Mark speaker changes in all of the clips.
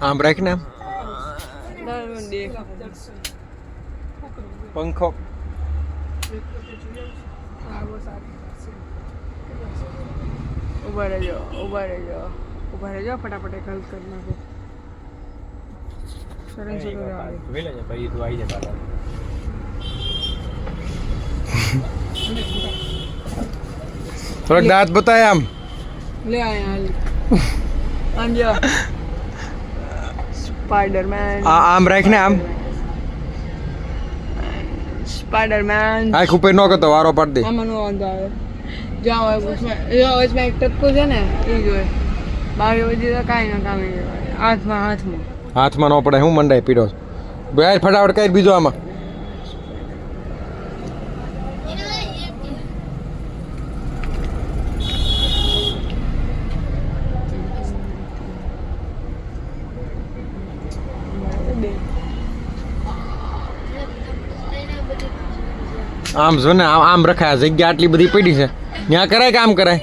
Speaker 1: આમ રાખ ને પંખો
Speaker 2: ઉભા રહેજો ફટાફટ એક હલ કરી નાખો સરસ
Speaker 1: ભાઈ તું આવી જા થોડાક દાંત બતાય આમ
Speaker 2: લે આયા આમ જો સ્પાઈડરમેન
Speaker 1: આમ રાખ ને આમ
Speaker 2: સ્પાઈડરમેન
Speaker 1: આંખ ઉપર નો કરતો વારો પાડ દે
Speaker 2: આમાં નો વાંધો આવે જાઓ इसमें एक टपको છે ને એ જોય બાકી બધી તો કાંઈ ના કામ
Speaker 1: હાથમાં ન પડે હું મંડાય પીડો ભાઈ ફટાફટ કઈ બીજો આમાં આમ જો ને આમ રખાય જગ્યા આટલી બધી પડી છે ત્યાં કરાય કામ કરાય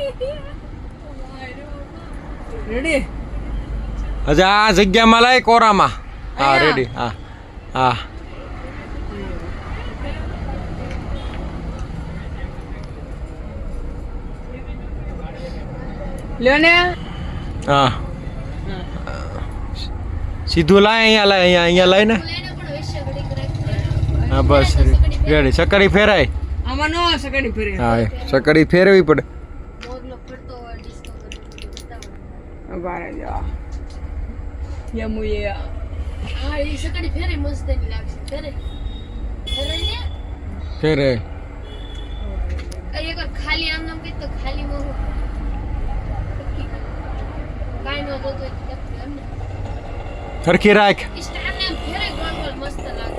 Speaker 2: રેડી
Speaker 1: હજી આ જગ્યામાં લાય કોરામાં હા રેડી હા હા
Speaker 2: લ્યો ને
Speaker 1: હા સીધું લાય અહીંયા લાય ને હા બસ રેડી સકડી ફેરાય
Speaker 2: આમાં નો સકડી ફેરે
Speaker 1: હા સકડી ફેરવી પડે
Speaker 2: બારે જા યમુયા
Speaker 3: હા એ સકડી ફેરે મસ્ત ની લાગશે ફેરે ફેરે
Speaker 1: ફેરે
Speaker 3: એક ખાલી આમ નામ કે તો ખાલી માં કાઈ નો તો
Speaker 1: સરખી રાખ
Speaker 3: સ્ટાર ને ફેરે ગોળ ગોળ મસ્ત લાગે